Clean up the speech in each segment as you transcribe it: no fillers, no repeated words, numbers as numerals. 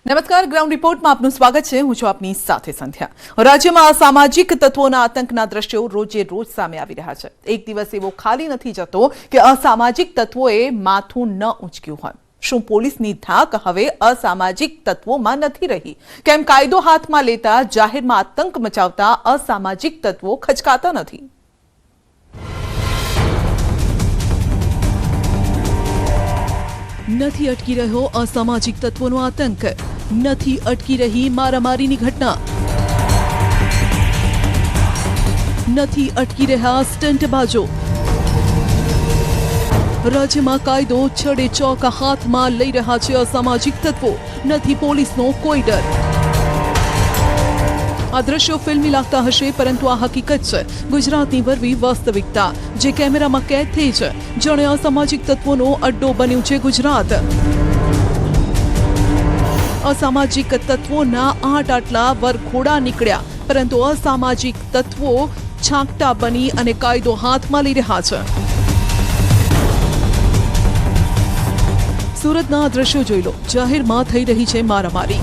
નમસ્કાર, ગ્રાઉન્ડ રિપોર્ટમાં આપનું સ્વાગત છે. હું છું આપની સાથે સંધ્યા. રાજ્યમાં અસામાજિક તત્વોના આતંકના દ્રશ્યો રોજે રોજ સામે આવી રહ્યા છે. એક દિવસ એવો ખાલી નથી જતો કે અસામાજિક તત્વોએ માથું ન ઊંચક્યું હોય. શું પોલીસની ધાક હવે અસામાજિક તત્વોમાં નથી રહી? કેમ કાયદો હાથમાં લેતા જાહેરમાં આતંક મચાવતા અસામાજિક તત્વો ખચકાતા નથી? નથી અટકી રહ્યો અસામાજિક તત્વોનો આતંક, નથી અટકી રહી મારામારીની ઘટના, નથી અટકી રહ્યા સ્ટંટબાજો. રાજ્યમાં કાયદો છડે ચોક હાથમાં લઈ રહ્યા છે અસામાજિક તત્વો. નથી પોલીસનો કોઈ ડર. આ દ્રશ્યો ફિલ્મી લાગતા હશે, પરંતુ આ હકીકત છે ગુજરાતની વરવી વાસ્તવિકતા, જે કેમેરામાં કેદ થઈ છે. જાણે અસામાજિક તત્વોનો અડ્ડો બન્યું છે ગુજરાત. અસામાજિક તત્વોના આટલા વરઘોડા નીકળ્યા, પરંતુ અસામાજિક તત્વો છાંકટા બની અને કાયદો હાથમાં લઈ રહ્યા છે. સુરતના દ્રશ્યો જોઈ લો. જાહેરમાં થઈ રહી છે મારામારી.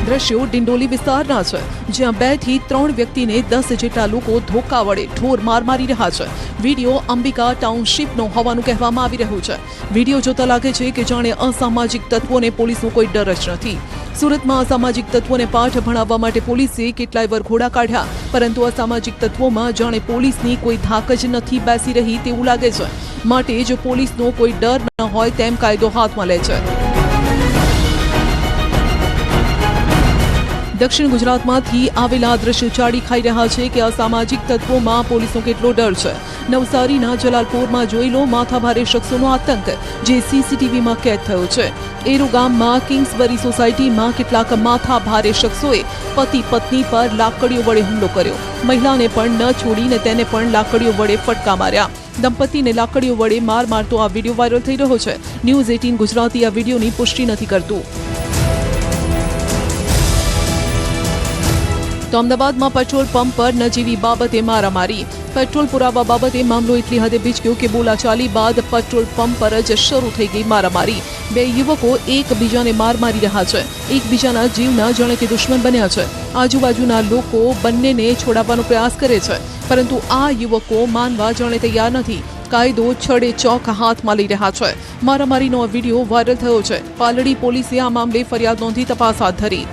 દ્રશ્યો ડિંડોલી વિસ્તારના છે, જ્યાં 2 થી 3 વ્યક્તિને 10 જેટલા લોકો ધોકા વડે ઢોર માર મારી રહ્યા છે. વિડીયો અંબિકા ટાઉનશીપનો હોવાનું કહેવામાં આવી રહ્યું છે. વિડીયો જોતા લાગે છે કે જાણે અસામાજિક તત્વોને પોલીસનો કોઈ ડર જ નથી. સુરતમાં અસામાજિક તત્વોને પાઠ ભણાવવા માટે પોલીસે કેટલાય વરઘોડા કાઢ્યા, પરંતુ અસામાજિક તત્વોમાં જાણે પોલીસની કોઈ ધાક જ નથી બેસી રહી તેવું લાગે છે. માટે જો પોલીસનો કોઈ ડર ન હોય તેમ કાયદો હાથમાં લે છે. દક્ષિણ ગુજરાતમાંથી આવેલા દ્રશ્યો ચાડી ખાઈ રહ્યા છે કે અસામાજિક તત્વોમાં પોલીસનો કેટલો ડર છે. નવસારીના જલાલપોરમાં જોઈ લો માથાભારે શખ્સોનો આતંક, જે સીસીટીવીમાં કેદ થયો છે. એરુ ગામમાં કિંગ્સબરી સોસાયટીમાં કેટલાક માથાભારે શખ્સોએ પતિ પત્ની પર લાકડીઓ વડે હુમલો કર્યો. મહિલાને પણ ન છોડીને તેને પણ લાકડીઓ વડે ફટકા માર્યા. દંપતીને લાકડીઓ વડે મારતો આ વિડીયો વાયરલ થઈ રહ્યો છે. ન્યૂઝ 18 ગુજરાતી આ વિડીયોની પુષ્ટિ નથી કરતું. તો અમદાવાદમાં પેટ્રોલ પંપ પર નજીવી બાબતે મારામારી. પેટ્રોલ પુરાવા બાબતે મામલો એટલી હદે ભીંચક્યો કે બોલાચાલી બાદ પેટ્રોલ પંપ પર જ શરૂ થઈ ગઈ મારામારી. 2 યુવકો એકબીજાને મારી રહ્યા છે. એકબીજાના જીવના જાણે કે દુશ્મન બન્યા છે. આજુબાજુના લોકો બંનેને છોડાવવાનો પ્રયાસ કરે છે, પરંતુ આ યુવકો માનવા જાણે તૈયાર નથી. કાયદો છડે ચોક હાથમાં લઈ રહ્યા છે. મારામારીનો આ વિડીયો વાયરલ થયો છે. પાલડી પોલીસે આ મામલે ફરિયાદ નોંધી તપાસ હાથ ધરી.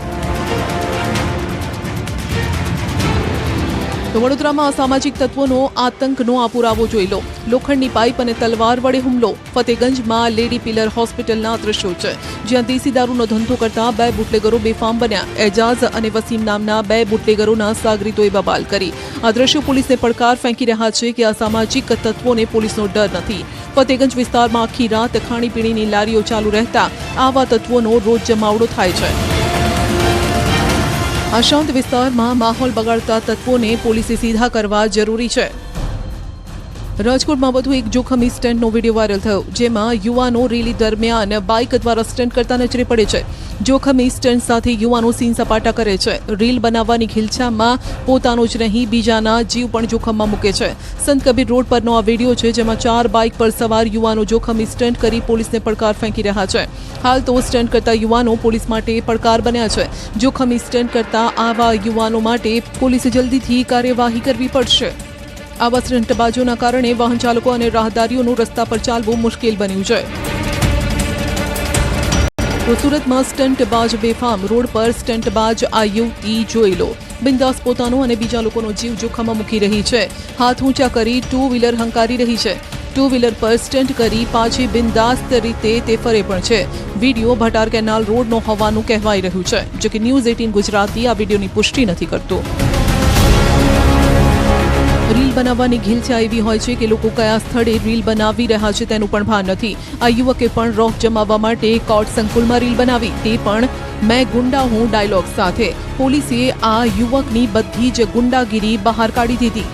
તો વડોદરામાં અસામાજિક તત્વોનો આતંકનો આ પુરાવો જોઈ લો. લોખંડની પાઇપ અને તલવાર વડે હુમલો. ફતેગંજમાં લેડી પિલર હોસ્પિટલના દ્રશ્યો છે, જ્યાં દેશી દારૂનો ધંધો કરતા 2 બુટલેગરો બેફામ બન્યા. એજાઝ અને વસીમ નામના 2 બુટલેગરોના સાગરીતોએ બબાલ કરી. આ દ્રશ્યો પોલીસને પડકાર ફેંકી રહ્યા છે કે અસામાજિક તત્વોને પોલીસનો ડર નથી. ફતેગંજ વિસ્તારમાં આખી રાત ખાણીપીણીની લારીઓ ચાલુ રહેતા આવા તત્વોનો રોજ જમાવડો થાય છે. અશાંત વિસ્તારમાં માહોલ બગાડતા તત્વોને પોલીસે સીધા કરવા જરૂરી છે. રાજકોટમાં વધુ એક જોખમી સ્ટન્ટનો વિડીયો વાયરલ થયો, જેમાં યુવાનો રેલી દરમિયાન બાઇક દ્વારા સ્ટન્ટ કરતા નજરે પડે છે. જોખમી સ્ટન્ટ સાથે યુવાનો સીન સપાટા કરે છે. રીલ બનાવવાની ખીલછામાં પોતાનો જ નહીં બીજાના જીવ પણ જોખમમાં મૂકે છે. સંત કબીર રોડ પરનો આ વિડીયો છે, જેમાં 4 બાઇક પર સવાર યુવાનો જોખમી સ્ટન્ટ કરી પોલીસને પડકાર ફેંકી રહ્યા છે. હાલ તો સ્ટન્ટ કરતા યુવાનો પોલીસ માટે પડકાર બન્યા છે. જોખમી સ્ટન્ટ કરતા આવા યુવાનો માટે પોલીસે જલ્દીથી કાર્યવાહી કરવી પડશે. આવા સ્ટંટબાજોના કારણે વાહન ચાલકો અને રાહદારીઓનું રસ્તા પર ચાલવું મુશ્કેલ બન્યું છે. તો સુરતમાં સ્ટંટબાજ બેફામ. રોડ પર સ્ટંટબાજ આ યુવતી જોઈ લો. બિંદાસ પોતાનો અને બીજા લોકોનો જીવ જોખમમાં મૂકી રહી છે. હાથ ઊંચા કરી 2 વ્હીલર હંકારી રહી છે. 2 વ્હીલર પર સ્ટન્ટ કરી પાછી બિંદાસ્ત રીતે તે ફરે પણ છે. વિડીયો ભટાર કેનાલ રોડનો હોવાનું કહેવાઈ રહ્યું છે, જો કે ન્યૂઝ 18 ગુજરાતી આ વિડીયોની પુષ્ટિ નથી કરતું. રીલ બનાવવાની ઘીલછા એવી હોય છે કે લોકો કયા સ્થળે રીલ બનાવી રહ્યા છે તેનું પણ ભાન નથી. આ યુવકે પણ રોફ જમાવવા માટે કોર્ટ સંકુલમાં રીલ બનાવી, તે પણ મેં ગુંડા હું ડાયલોગ સાથે. પોલીસે આ યુવકની બધી જ ગુંડાગીરી બહાર કાઢી દીધી.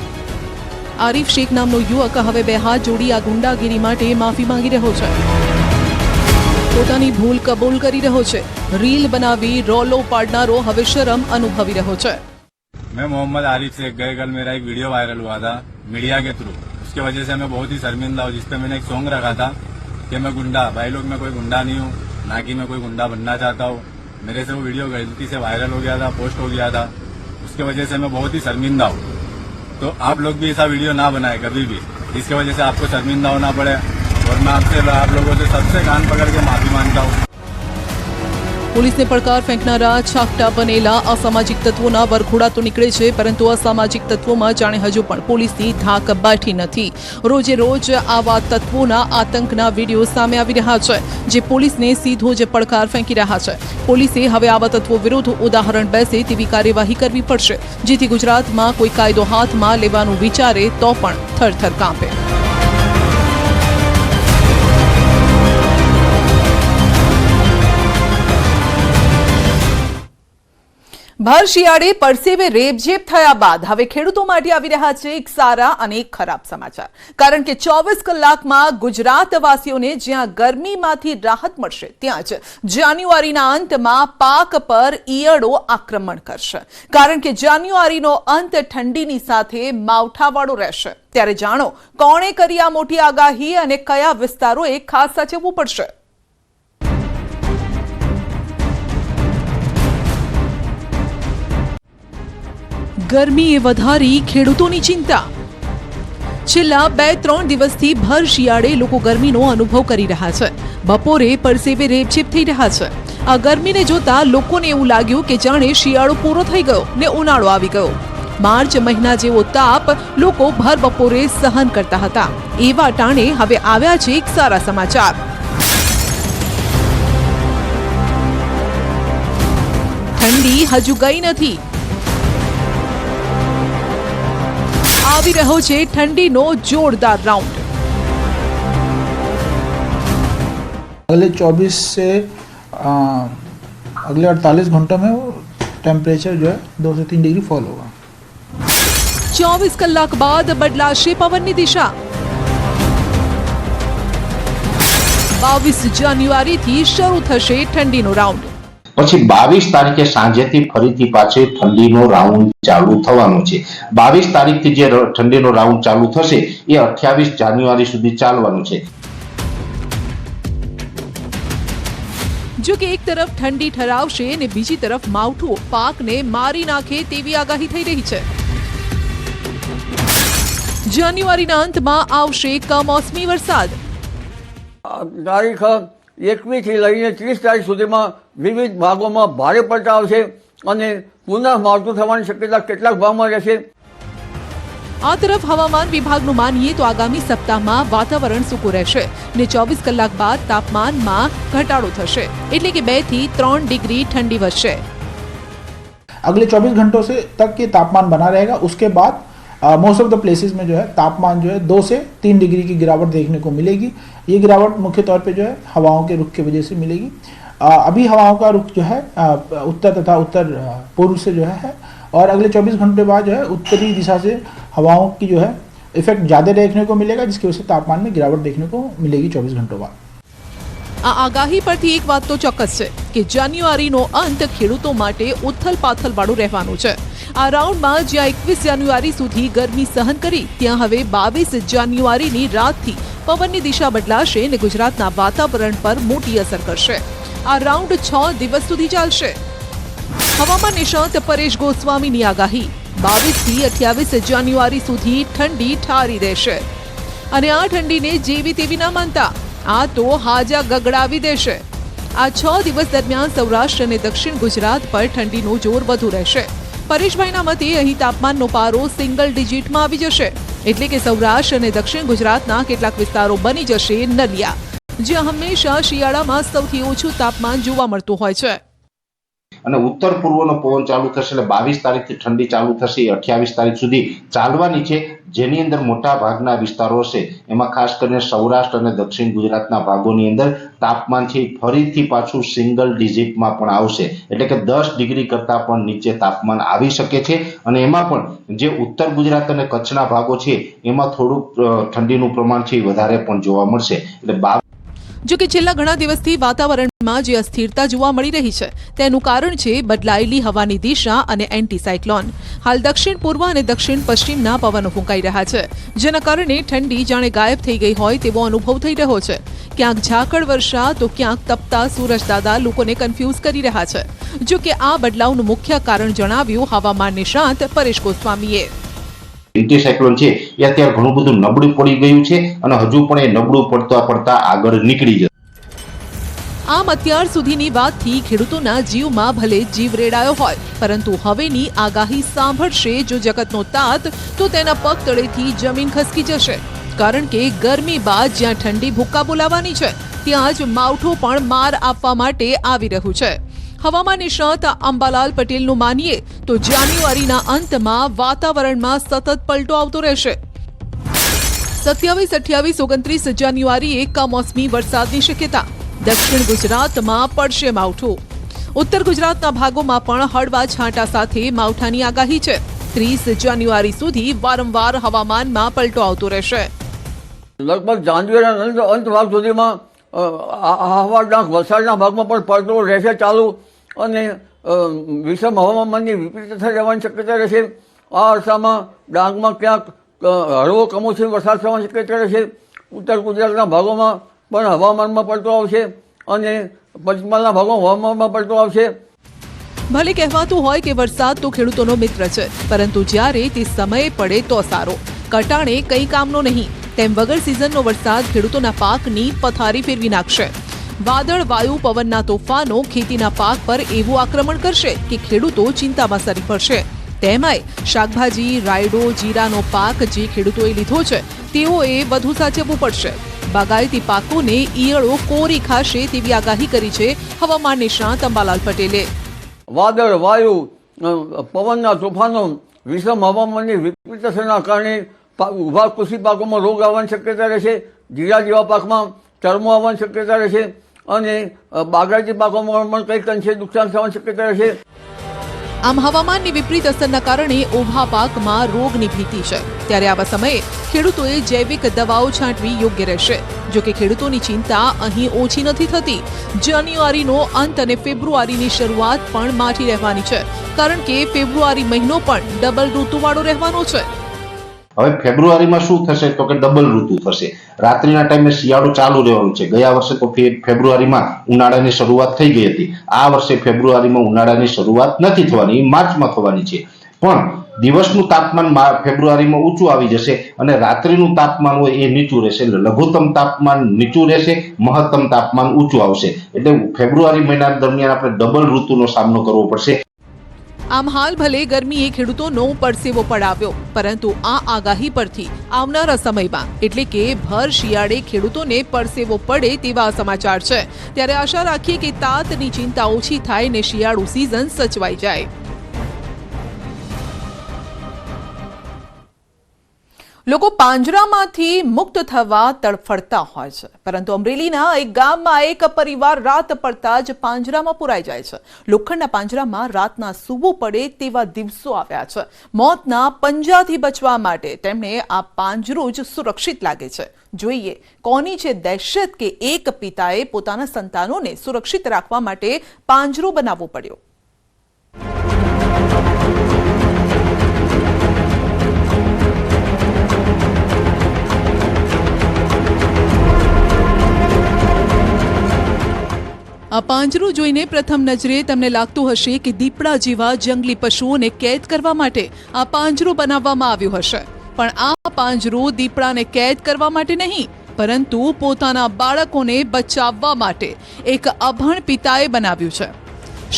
આરિફ શેખ નામનો યુવક હવે 2 હાથ જોડી આ ગુંડાગીરી માટે માફી માંગી રહ્યો છે. પોતાની ભૂલ કબૂલ કરી રહ્યો છે. રીલ बनावी रोलो पाड़नारो हवे शर्म अनुभवी रहो छे। मैं मोहम्मद आरिफ शेख, गए कल मेरा एक वीडियो वायरल हुआ था मीडिया के थ्रू, उसके वजह से मैं बहुत ही शर्मिंदा हूँ, जिसपे मैंने एक सॉन्ग रखा था कि मैं गुंडा, भाई लोग मैं कोई गुंडा नहीं हूँ, ना कि मैं कोई गुंडा बनना चाहता हूँ। मेरे से वो वीडियो गलती से वायरल हो गया था, पोस्ट हो गया था, उसके वजह से मैं बहुत ही शर्मिंदा हूँ। तो आप लोग भी ऐसा वीडियो ना बनाए कभी भी, जिसकी वजह से आपको शर्मिंदा होना पड़े। और मैं आप लोगों से सबसे कान पकड़ के माफी मांगता हूँ। પોલીસને પડકાર ફેંકનારા છાકટા બનેલા અસામાજિક તત્વોના વરઘોડા તો નીકળે છે, પરંતુ અસામાજિક તત્વોમાં જાણે હજુ પણ પોલીસની ધાક બેઠી નથી. રોજે રોજ આવા તત્વોના આતંકના વિડીયો સામે આવી રહ્યા છે, જે પોલીસને સીધો જ પડકાર ફેંકી રહ્યા છે. પોલીસે હવે આવા તત્વો વિરુદ્ધ ઉદાહરણ બેસે તેવી કાર્યવાહી કરવી પડશે, જેથી ગુજરાતમાં કોઈ કાયદો હાથમાં લેવાનું વિચારે તો પણ થરથર કાંપે. ભર શિયાળે પરસેવે રેબઝેબ થયા બાદ હવે ખેડૂતો માટે આવી રહ્યા છે એક સારા અને એક ખરાબ સમાચાર. કારણ કે 24 કલાકમાં ગુજરાતવાસીઓને જ્યાં ગરમીમાંથી રાહત મળશે, ત્યાં જ જાન્યુઆરીના અંતમાં પાક પર ઈયળો આક્રમણ કરશે. કારણ કે જાન્યુઆરીનો અંત ઠંડીની સાથે માવઠાવાળો રહેશે. ત્યારે જાણો કોણે કરી આ મોટી આગાહી અને કયા વિસ્તારોએ ખાસ સાચવવું પડશે. ગરમીએ વધારી ખેડૂતોની ચિંતા. છેલ્લા 2-3 દિવસથી ભર શિયાળે લોકો ગરમીનો અનુભવ કરી રહ્યા છે. બપોરે પરસેવે રેબઝેબ થઈ રહ્યા છે. આ ગરમીને જોતા લોકોને એવું લાગ્યું કે જાણે શિયાળો પૂરો થઈ ગયો ને ઉનાળો આવી ગયો. માર્ચ મહિના જેવો તાપ લોકો ભર બપોરે સહન કરતા હતા. એવા ટાણે હવે આવ્યા છે એક સારા સમાચાર. ઠંડી હજુ ગઈ નથી. આવી રહ્યો છે ઠંડીનો જોરદાર રાઉન્ડ. अगले 24 से अगले 48 घंटों में वो टेम्परेचर जो है 2 से 3 डिग्री फॉल होगा. 24 કલાક બાદ બદલાશે પવનની દિશા. 22 જાન્યુઆરીથી શરૂ થશે ઠંડીનો રાઉન્ડ. પછી 22 તારીખે સાંજેથી ફરીથી પાછી ઠંડીનો રાઉન્ડ ચાલુ થવાનો છે. 22 તારીખથી જે ઠંડીનો રાઉન્ડ ચાલુ થશે એ 28 જાન્યુઆરી સુધી ચાલવાનું છે. જો કે એક તરફ ઠંડી ઠરાવશે અને બીજી તરફ માવઠું પાકને મારી નાખે તેવી આગાહી થઈ રહી છે. જાન્યુઆરીના અંતમાં આવશે કમોસમી વરસાદ. તારીખ 21 થી લઈને 30 તારીખ સુધીમાં વિવિધ ભાગોમાં ભારે પલટા આવશે અને પુનઃ માવઠું થવાની શક્યતા કેટલાક ભાગમાં રહેશે. આ તરફ હવામાન વિભાગનું માનીએ તો આગામી સપ્તાહમાં વાતાવરણ સૂકું રહેશે ને 24 કલાક બાદ તાપમાનમાં ઘટાડો થશે, એટલે કે 2 થી 3 ડિગ્રી ઠંડી વધશે. अगले 24 घंटों से तक ये तापमान बना रहेगा. उसके बाद मोस्ट ऑफ द प्लेसेस में जो है तापमान जो है 2 से 3 डिग्री की गिरावट देखने को मिलेगी. ये गिरावट मुख्य तौर पे जो है हवाओं के रुख की वजह से मिलेगी. अभी हवाओं का रुख जो है उत्तर तथा उत्तर पूर्व से जो है और अगले 24 घंटे बाद जो है उत्तरी दिशा से हवाओं की जो है इफेक्ट ज़्यादा देखने को मिलेगा, जिसकी वजह से तापमान में गिरावट देखने को मिलेगी 24 घंटों बाद. આ આગાહી પરથી એક વાત તો ચોક્કસ છે કે જાન્યુઆરીનો અંત ખેડૂતો માટે ઉથલ-પાથલ વાળું રહેવાનું છે. આ રાઉન્ડમાં જ્યાં 21 જાન્યુઆરી સુધી ગરમી સહન કરી, ત્યાં હવે 22 જાન્યુઆરીની રાતથી પવનની દિશા બદલાશે અને ગુજરાતના વાતાવરણ પર મોટી અસર કરશે. આ રાઉન્ડ 6 દિવસ સુધી ચાલશે. હવામાન નિષ્ણાત પરેશ ગોસ્વામીની આગાહી 22 થી 28 જાન્યુઆરી સુધી ઠંડી ઠારી દેશે. અને આ ઠંડીને જેવી તેવી ના માનતા, આ તો હાજા ગગડાવી દેશે. આ 6 દિવસ દરમિયાન સૌરાષ્ટ્ર અને દક્ષિણ ગુજરાત પર ઠંડીનો જોર વધુ રહેશે. પરેશભાઈના મતે અહીં તાપમાનનો પારો સિંગલ ડિજિટમાં આવી જશે, એટલે કે સૌરાષ્ટ્ર અને દક્ષિણ ગુજરાતના કેટલાક વિસ્તારો બની જશે નલિયા, જ્યાં હંમેશા શિયાળામાં સૌથી ઓછું તાપમાન જોવા મળતું હોય છે. અને ઉત્તર પૂર્વનો પવન ચાલુ થશે એટલે 22 તારીખથી ઠંડી ચાલુ થશે, એ 28 તારીખ સુધી ચાલવાની છે. જેની અંદર મોટા ભાગના વિસ્તારો હશે, એમાં ખાસ કરીને સૌરાષ્ટ્ર અને દક્ષિણ ગુજરાતના ભાગોની અંદર તાપમાન છે ફરીથી પાછું સિંગલ ડિજિટમાં પણ આવશે, એટલે કે 10 ડિગ્રી કરતા પણ નીચે તાપમાન આવી શકે છે. અને એમાં પણ જે ઉત્તર ગુજરાત અને કચ્છના ભાગો છે એમાં થોડુંક ઠંડીનું પ્રમાણ છે વધારે પણ જોવા મળશે. એટલે જો કે છેલ્લા ઘણા દિવસથી વાતાવરણમાં જે અસ્થિરતા જોવા મળી રહી છે તેનું કારણ છે બદલાયેલી હવાની દિશા અને એન્ટી સાયક્લોન. હાલ દક્ષિણ પૂર્વ અને દક્ષિણ પશ્ચિમના પવનો ફૂંકાઈ રહ્યા છે, જેના કારણે ઠંડી જાણે ગાયબ થઈ ગઈ હોય તેવો અનુભવ થઈ રહ્યો છે. ક્યાંક ઝાકળ વર્ષા તો ક્યાંક તપતા સૂરજદાદા લોકોને કન્ફ્યુઝ કરી રહ્યા છે. જો કે આ બદલાવનું મુખ્ય કારણ જણાવ્યું હવામાન નિષ્ણાત પરેશ ગોસ્વામીએ. એન્ટી સાયક્લોન છે એ અત્યારે ઘણું બધું નબળું પડી ગયું છે અને હજુ પણ એ નબળું પડતા આગળ નીકળી જશે. આમ અત્યાર સુધીની વાતથી ખેડૂતોના જીવમાં ભલે જીવ રેડાયો હોય, પરંતુ હવેની આગાહી સાંભળશે જો જગતનો તાત તો તેના પગ તળેથી જમીન ખસકી જશે. કારણ કે ગરમી બાદ જ્યાં ઠંડી ભૂક્કા બોલાવવાની છે ત્યાં જ માવઠું પણ માર આપવા માટે આવી રહ્યું છે. હવામાન નિષ્ણાત અંબાલાલ પટેલનું માનીએ તો જાન્યુઆરીના અંતમાં વાતાવરણમાં સતત પલટો આવતો રહેશે. 27, 28, 29 જાન્યુઆરીએ કમોસમી વરસાદની શક્યતા. દક્ષિણ ગુજરાતમાં પડશે માવઠું. ઉત્તર ગુજરાતના ભાગોમાં પણ હળવા છાંટા સાથે માવઠાની આગાહી છે. 30 જાન્યુઆરી સુધી વારંવાર હવામાનમાં પલટો આવતો રહેશે. લગભગ જાન્યુઆરીના અંત ભાગ સુધીમાં હવાના વલસાડના ભાગમાં પણ પલટો રહેશે ચાલુ અને વિષમ હવામાનની વિપરીતતા રહેવાની શક્યતા રહેશે. આ અરસામાં ડાંગમાં ક્યાંક હળવો કમોસમી વરસાદ થવાની શક્યતા રહેશે. ઉત્તર ગુજરાતના ભાગોમાં પણ હવામાનમાં પલટો આવશે અને પંચમહાલના ભાગોમાં હવામાનમાં પલટો આવશે. ભલે કહેવાતું હોય કે વરસાદ તો ખેડૂતોનો મિત્ર છે, પરંતુ જ્યારે તે સમયે પડે તો સારો, કટાણે કંઈ કામનો નહીં. તેમ વગર સિઝનનો વરસાદ ખેડૂતોના પાકની પથારી ફેરવી નાખશે. વાદળ, વાયુ, પવનના તોફાનો ખેતીના પાક પર એવું આક્રમણ કરશે કે ખેડૂતો ચિંતામાં સરી પડશે. તેમાંય શાકભાજી, રાયડો, જીરાનો પાક જે ખેડૂતોએ લીધો છે તેઓએ વધુ સાચવવું પડશે. બાગાયતી પાકોને ઈયળો કોરી ખાશે તેવી આગાહી કરી છે હવામાન નિષ્ણાત અંબાલાલ પટેલે. વાદળ, વાયુ, પવનના તોફાનો, વિષમ હવામાનની વિપરીતતાના કારણે ઉભા કૃષિ પાકોમાં રોગ આવવાની શક્યતા રહેશે. જીરા જેવા પાકમાં ચરમો આવવાની શક્યતા રહેશે અને બાગાયતી પાકોમાં પણ કંઈક અંશે નુકસાન થવાની શક્યતા રહેશે. આમ હવામાનની વિપરીત અસરના કારણે ઊભા પાકમાં રોગની ભીતિ છે. ત્યારે આવા સમયે ખેડૂતોએ જૈવિક દવાઓ છાંટવી યોગ્ય રહેશે. જો કે ખેડૂતોની ચિંતા અહીં ઓછી નથી થતી. જાન્યુઆરીનો અંત અને ફેબ્રુઆરીની શરૂઆત પણ માઠી રહેવાની છે, કારણ કે ફેબ્રુઆરી મહિનો પણ ડબલ ઋતુવાળો રહેવાનો છે. હવે ફેબ્રુઆરીમાં શું થશે તો કે ડબલ ઋતુ થશે. રાત્રિના ટાઈમે શિયાળો ચાલુ રહેવાનું છે. ગયા વર્ષે તો ફેબ્રુઆરીમાં ઉનાળાની શરૂઆત થઈ ગઈ હતી. આ વર્ષે ફેબ્રુઆરીમાં ઉનાળાની શરૂઆત નથી થવાની, માર્ચમાં થવાની છે. પણ દિવસનું તાપમાન ફેબ્રુઆરીમાં ઊંચું આવી જશે અને રાત્રિનું તાપમાન હોય એ નીચું રહેશે. એટલે લઘુત્તમ તાપમાન નીચું રહેશે, મહત્તમ તાપમાન ઊંચું આવશે. એટલે ફેબ્રુઆરી મહિના દરમિયાન આપણે ડબલ ઋતુનો સામનો કરવો પડશે. આમ હાલ ભલે ગરમીએ ખેડૂતોનો પરસેવો પડાવ્યો, પરંતુ આ આગાહી પરથી આવનારા સમયમાં એટલે કે ભર શિયાળે ખેડૂતોને પરસેવો પડે તેવા સમાચાર છે. ત્યારે આશા રાખીએ કે તાતની ચિંતા ઓછી થાય ને શિયાળુ સિઝન સચવાઈ જાય. લોકો પાંજરામાંથી મુક્ત થવા તડફડતા હોય છે, પરંતુ અમરેલીના એક ગામમાં એક પરિવાર રાત પડતા જ પાંજરામાં પુરાઈ જાય છે. લોખંડના પાંજરામાં રાતના સૂવું પડે તેવા દિવસો આવ્યા છે. મોતના પંજાથી બચવા માટે તેમણે આ પાંજરું જ સુરક્ષિત લાગે છે. જોઈએ કોની છે દહેશત કે એક પિતાએ પોતાના સંતાનોને સુરક્ષિત રાખવા માટે પાંજરો બનાવવો પડ્યો. આ પાંજરું જોઈને પ્રથમ નજરે તમને લાગતું હશે કે દીપડા જેવા જંગલી પશુઓને કેદ કરવા માટે આ પાંજરું બનાવવામાં આવ્યું હશે. પણ આ પાંજરું દીપડાને કેદ કરવા માટે નહીં, પરંતુ પોતાના બાળકોને બચાવવા માટે એક અભણ પિતાએ બનાવ્યું છે.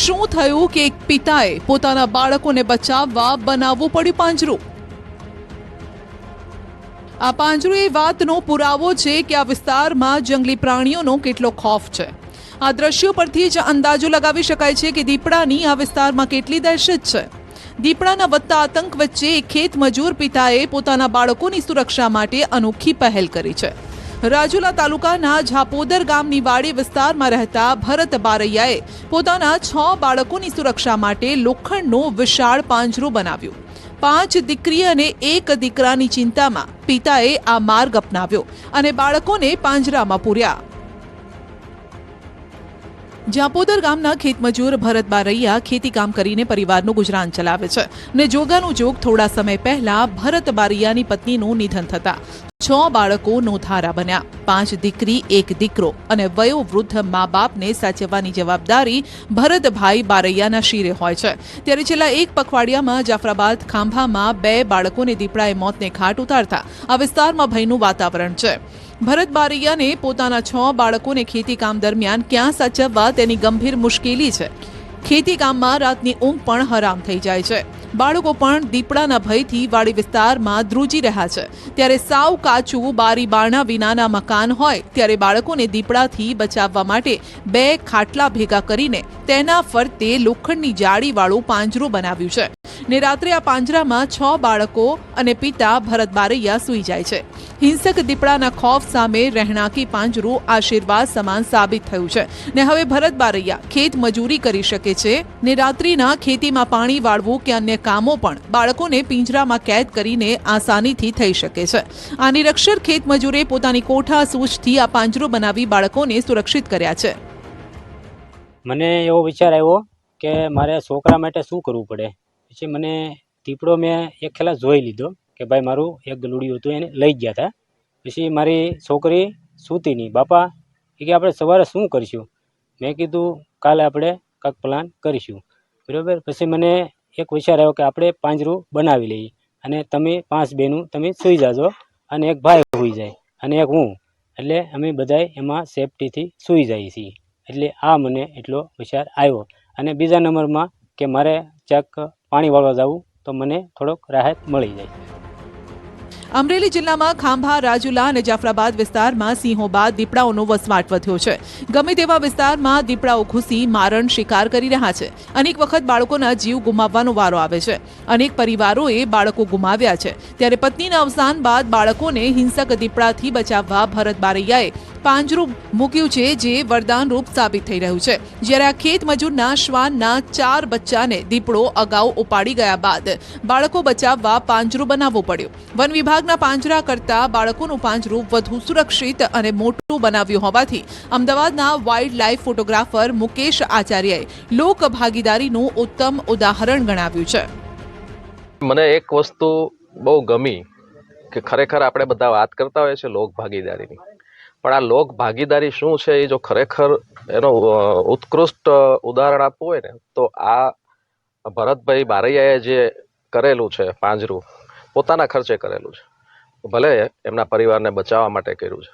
શું થયું કે એક પિતાએ પોતાના બાળકોને બચાવવા બનાવવું પડ્યું પાંજરું? આ પાંજરું એ વાતનો પુરાવો છે કે આ વિસ્તારમાં જંગલી પ્રાણીઓનો કેટલો ખોફ છે. આ દ્રશ્યો પરથી જ અંદાજો લગાવી શકાય છે કે દીપડાની આ વિસ્તારમાં કેટલી દહેશત છે. દીપડાના વધતા આતંક વચ્ચે એક ખેત મજૂર પિતાએ પોતાના બાળકોની સુરક્ષા માટે અનોખી પહેલ કરી છે. રાજુલા તાલુકાના ઝાપોદર ગામની વાડી વિસ્તારમાં રહેતા ભરત બારૈયાએ પોતાના 6 બાળકોની સુરક્ષા માટે લોખંડનો વિશાળ પાંજરો બનાવ્યો. 5 દીકરી અને 1 દીકરાની ચિંતામાં પિતાએ આ માર્ગ અપનાવ્યો અને બાળકોને પાંજરામાં પૂર્યા. જાપોદર ગામના ખેતમજૂર ભરત બારૈયા ખેતી કામ કરીને પરિવારનું ગુજરાન ચલાવે છે ને જોગાનું જોગ થોડા સમય પહેલા ભરત બારૈયાની પત્નીનું નિધન થતા 6 બાળકો નોંધારા બન્યા, 5 દીકરી 1 દીકરો અને વયોવૃદ્ધ મા બાપને સાચવવાની જવાબદારી ભરતભાઈ બારૈયાના શિરે હોય છે। ત્યારે છેલ્લા 1 પખવાડિયામાં જાફરાબાદ ખાંભામાં 2 બાળકોને દીપડાએ મોતને ઘાટ ઉતારતા આ વિસ્તારમાં ભયનું વાતાવરણ છે। ભરત બારૈયાને પોતાના 6 બાળકોને ખેતી કામ દરમિયાન ક્યાં સાચવવા તેની ગંભીર મુશ્કેલી છે। ખેતી કામમાં રાતની ઊંઘ પણ હરામ થઈ જાય છે। બાળકો પણ દીપડાના ભયથી વાડી વિસ્તારમાં ધ્રુજી રહ્યા છે। ત્યારે સાવ કાચું બારી બારણા વિનાના મકાન હોય ત્યારે બાળકોને દીપડાથી બચાવવા માટે 2 ખાટલા ભેગા કરીને તેના ફરતે લોખંડની જાળીવાળું પાંજરું બનાવ્યું છે ને રાત્રે આ પાંજરામાં 6 બાળકો અને પિતા ભરત બારૈયા સૂઈ જાય છે। હિંસક દીપડાના ખોફ સામે રહેણાંકી પાંજરું આશીર્વાદ સમાન સાબિત થયું છે ને હવે ભરત બારૈયા ખેત મજૂરી કરી શકે છે ને રાત્રિના ખેતીમાં પાણી વાળવું કે અન્ય કામો પણ બાળકોને પિંજરામાં કેદ કરીને આસાનીથી થઈ શકે છે। આ નિરક્ષર ખેત મજૂરે પોતાની કોઠા સૂઝથી આ પાંજરો બનાવી બાળકોને સુરક્ષિત કર્યા છે। મને એવો વિચાર આવ્યો કે મારે છોકરા માટે શું કરવું પડે। પછી મને દીપડો મેં એક ખેલા જોઈ લીધો કે ભાઈ મારું એક ગલુડિયું હતું એને લઈ ગયા હતા। પછી મારી છોકરી સૂતી નહીં, બાપા કે આપણે સવારે શું કરીશું। મેં કીધું કાલે આપણે કાંઈક પ્લાન કરીશું, બરાબર। પછી મને એક વિચાર આવ્યો કે આપણે પાંજરું બનાવી લઈએ અને તમે 5 બહેનું તમે સૂઈ જાજો અને એક ભાઈ સૂઈ જાય અને એક હું, એટલે અમે બધાય એમાં સેફટીથી સૂઈ જઈએ છીએ। એટલે આ મને એટલો વિચાર આવ્યો। અને બીજા નંબરમાં કે મારે ચાક પાણી વાળવા જવું તો મને થોડોક રાહત મળી જાય। અમરેલી જિલ્લામાં ખાંભા, રાજુલા અને જાફરાબાદ વિસ્તારમાં સિંહો બાદ દીપડાઓનો વસવાટ વધ્યો છે। ગમે તેવા વિસ્તારમાં દીપડાઓ ઘૂસી મારણ શિકાર કરી રહ્યા છે। અનેક વખત બાળકોના જીવ ગુમાવવાનો વારો આવે છે। અનેક પરિવારોએ બાળકો ગુમાવ્યા છે। ત્યારે પત્નીના અવસાન બાદ બાળકોને હિંસક દીપડાથી બચાવવા ભરત બારૈયાએ પાંજરું મૂક્યું છે, જે વરદાનરૂપ સાબિત થઈ રહ્યું છે। જ્યારે આ ખેત મજૂરના શ્વાનના 4 બચ્ચાને દીપડો અગાઉ ઉપાડી ગયા બાદ બાળકો બચાવવા પાંજરું બનાવવું પડ્યું। વન વિભાગના પાંજરા કરતા બાળકોનું પાંજરું વધુ સુરક્ષિત અને મોટું બનાવ્યું હોવાથી અમદાવાદના વાઇલ્ડ લાઇફ ફોટોગ્રાફર મુકેશ આચાર્યએ લોક ભાગીદારીનું ઉત્તમ ઉદાહરણ ગણાવ્યું છે। મને એક વસ્તુ બહુ ગમી કે ખરેખર આપણે બધા વાત કરતા હોઈએ છીએ લોક ભાગીદારીની, પણ આ લોક ભાગીદારી શું છે એ જો ખરેખર એનો ઉત્કૃષ્ટ ઉદાહરણ આપવું હોય ને તો આ ભરતભાઈ બારૈયાએ જે કરેલું છે પાંજરું પોતાના ખર્ચે કરેલું છે। ભલે એમના પરિવારને બચાવવા માટે કર્યું છે,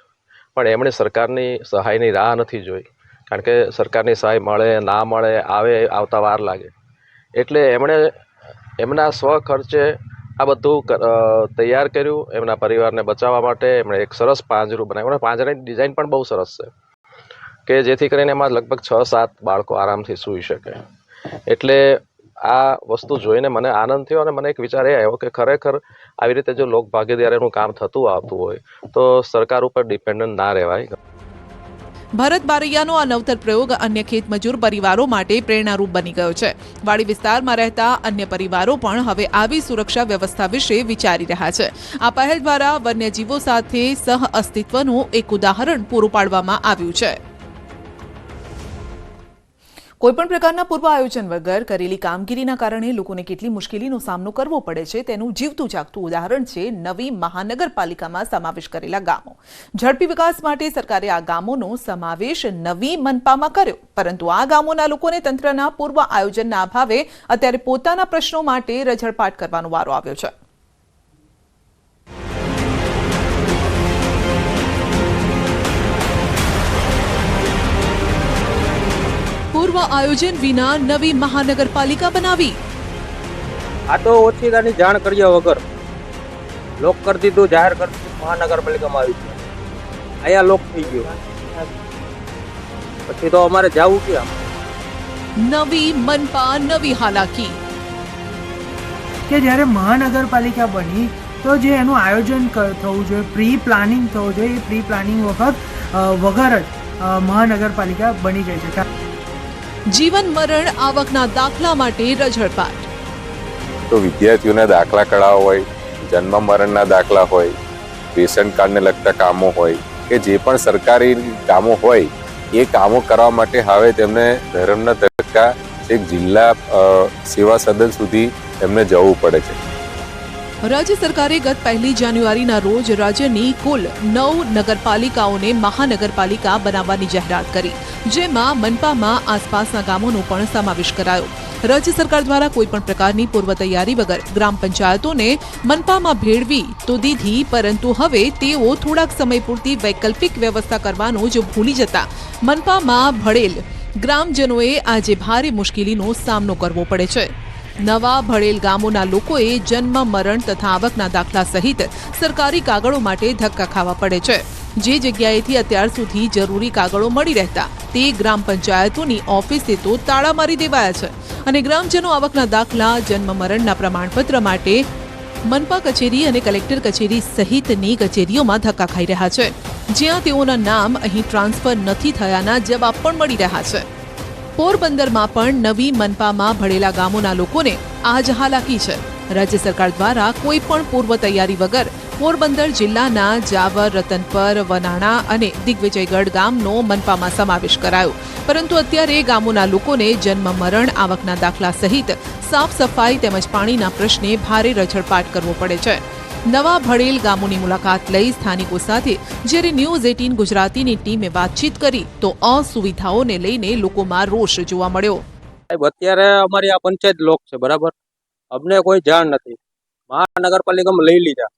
પણ એમણે સરકારની સહાયની રાહ નથી જોઈ, કારણ કે સરકારની સહાય મળે ના મળે આવતા વાર લાગે। એટલે એમણે એમના સ્વ ખર્ચે આ બધું તૈયાર કર્યું એમના પરિવારને બચાવવા માટે। એમણે એક સરસ પાંજરું બનાવ્યું। પાંજરાની ડિઝાઇન પણ બહુ સરસ છે કે જેથી કરીને એમાં લગભગ 6-7 બાળકો આરામથી સૂઈ શકે। એટલે આ વસ્તુ જોઈને મને આનંદ થયો અને મને એક વિચાર એ આવ્યો કે ખરેખર આવી રીતે જો લોક ભાગીદારીનું કામ થતું આવતું હોય તો સરકાર ઉપર ડિપેન્ડન્ટ ના રહેવાય। ભરત બારૈયાનો આ નવતર પ્રયોગ અન્ય ખેતમજૂર પરિવારો માટે પ્રેરણારૂપ બની ગયો છે। વાડી વિસ્તારમાં રહેતા અન્ય પરિવારો પણ હવે આવી સુરક્ષા વ્યવસ્થા વિશે વિચારી રહ્યા છે। આ પહેલ દ્વારા વન્યજીવો સાથે સહ અસ્તિત્વનું એક ઉદાહરણ પૂરું પાડવામાં આવ્યું છે। કોઈપણ પ્રકારના પૂર્વ આયોજન વગર કરેલી કામગીરીના કારણે લોકોને કેટલી મુશ્કેલીનો સામનો કરવો પડે છે તેનું જીવતું જાગતું ઉદાહરણ છે નવી મહાનગરપાલિકામાં સમાવેશ કરેલા ગામો। ઝડપી વિકાસ માટે સરકારે આ ગામોનો સમાવેશ નવી મનપામાં કર્યો, પરંતુ આ ગામોના લોકોને તંત્રના પૂર્વ આયોજનના અભાવે અત્યારે પોતાના પ્રશ્નો માટે રઝળપાટ કરવાનો વારો આવ્યો છે। પૂર્વ આયોજન વિના નવી મહાનગરપાલિકા બનાવી। આ તો ઓછીતાની જાણ કર્યા વગર લોક કરી દીધું, જાહેર કરી દીધું, મહાનગરપાલિકામાં આવી ગયું, અહીંયા લોક થઈ ગયું, પછી તો અમારે જવું ક્યાં। નવી મનપા નવી હાલાકી કે જ્યારે મહાનગરપાલિકા બની તો જે એનું આયોજન થવું જોઈએ, પ્રી પ્લાનિંગ થવું જોઈએ, એ પ્રી પ્લાનિંગ વગર જ મહાનગરપાલિકા બની ગઈ છે। જીવન મરણ આવકના દાખલા માટે રઝળપાટ। તો વિદ્યાર્થીઓના દાખલા કઢાવો હોય, જન્મ મરણના દાખલા હોય, રેશન કાર્ડને લગતા કામો હોય કે જે પણ સરકારી કામો હોય એ કામો કરવા માટે હવે તેમને ધરમના ધક્કા છેક જિલ્લા સેવા સદન સુધી એમને જવું પડે છે. રાજ્ય સરકારે ગત 1 જાન્યુઆરીના રોજ રાજ્યની કુલ 9 નગરપાલિકાઓને મહાનગરપાલિકા બનાવવાની જાહેરાત કરી, જેમાં મનપામાં આસપાસના ગામોનો પણ સમાવેશ કરાયો. રાજ્ય સરકાર દ્વારા કોઈપણ પ્રકારની પૂર્વ તૈયારી વગર ગ્રામ પંચાયતોને મનપામાં ભેળવી તો દીધી, પરંતુ હવે તેઓ થોડાક સમય પૂરતી વૈકલ્પિક વ્યવસ્થા કરવાનું જ ભૂલી જતા મનપામાં ભળેલ ગ્રામજનોએ આજે ભારે મુશ્કેલીનો સામનો કરવો પડે છે. નવા ભળેલ ગામોના લોકોએ જન્મ, મરણ તથા આવકના દાખલા સહિત સરકારી કાગળો માટે ધક્કા ખાવા પડે છે. જે જગ્યાએથી અત્યાર સુધી જરૂરી કાગળો મળી રહેતા તે ગ્રામ પંચાયતોની ઓફિસે તો તાળા મારી દેવાયા છે અને ગ્રામજનો આવકના દાખલા, જન્મ, મરણના પ્રમાણપત્ર માટે મનપા કચેરી અને કલેક્ટર કચેરી સહિતની કચેરીઓમાં ધક્કા ખાઈ રહ્યા છે, જ્યાં તેઓના નામ અહીં ટ્રાન્સફર નથી થયાના જવાબ પણ મળી રહ્યા છે. પોરબંદરમાં પણ નવી મનપામાં ભળેલા ગામોના લોકોને આ જ હાલાકી છે. રાજ્ય સરકાર દ્વારા કોઈ પણ પૂર્વ તૈયારી વગર પોરબંદર જિલ્લાના જાવર, રતનપર, વનાણા અને દિગ્વિજયગઢ ગામનો મનપામાં સમાવેશ કરાયો, પરંતુ અત્યારે ગામોના લોકોને જન્મ, મરણ, આવકના દાખલા સહિત સાફ સફાઈ તેમજ પાણીના પ્રશ્ને ભારે રઝળપાટ કરવો પડે છે. નવા ભળેલ ગામોની મુલાકાત લઈ સ્થાનિકો સાથે જ્યારે ન્યૂઝ 18 ગુજરાતીની ટીમે વાતચીત કરી તો અસુવિધાઓને લઈને લોકોમાં રોષ જોવા મળ્યો. અત્યારે અમારી આ પંચાયત લોક છે, બરાબર, અમને કોઈ જાણ નથી. મહાનગરપાલિકામાં લઈ લીધા,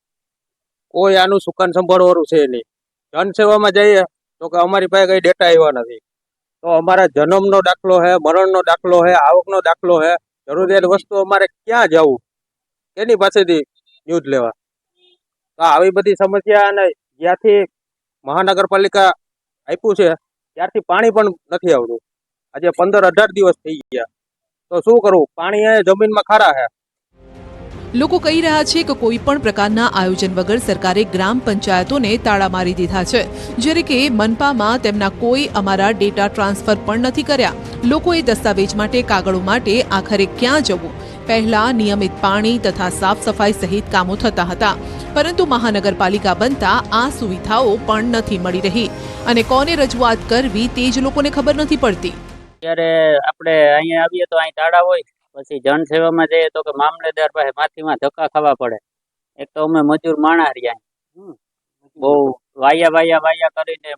કોઈ આનું સુકાન સંભાળવાનું છે નહીં. જનસેવામાં જઈએ તો કે અમારી પાસે કઈ ડેટા આવ્યા નથી. તો અમારા જન્મનો દાખલો છે, મરણનો દાખલો છે, આવકનો દાખલો છે, જરૂરિયાત વસ્તુ અમારે ક્યાં જવું, એની પાસેથી ન્યૂઝ લેવા. તો આવી બધી સમસ્યા, અને જ્યાંથી મહાનગરપાલિકા આપ્યું છે ત્યારથી પાણી પણ નથી આવતું. આજે 15-18 દિવસ થઈ ગયા, તો શું કરવું? પાણી જમીનમાં ખારા છે. લોકો કહી રહ્યા છે કે કોઈ પણ પ્રકારના આયોજન વગર સરકારે ગ્રામ પંચાયતોને તાળા મારી દીધા છે, જ્યારે કે મનપામાં તેમના કોઈ અમારા ડેટા ટ્રાન્સફર પણ નથી કર્યા. લોકોએ દસ્તાવેજ માટે, કાગળો માટે આખરે ક્યાં જવું? પહેલા નિયમિત પાણી તથા સાફ સફાઈ સહિત કામો થતા હતા, પરંતુ મહાનગરપાલિકા બનતા આ સુવિધાઓ પણ નથી મળી રહી અને કોને રજૂઆત કરવી તે જ લોકોને ખબર નથી પડતી. ત્યારે આપણે અહીંયા આવીએ તો અહીં તાળા હોય, પછી જનસેવામાં જઈએ તો કે મામલેદાર પાસે માથીમાં ધક્કા ખાવા પડે. એક તો અમે મજૂર માણા રહ્યા, બહુ વાયા કરીને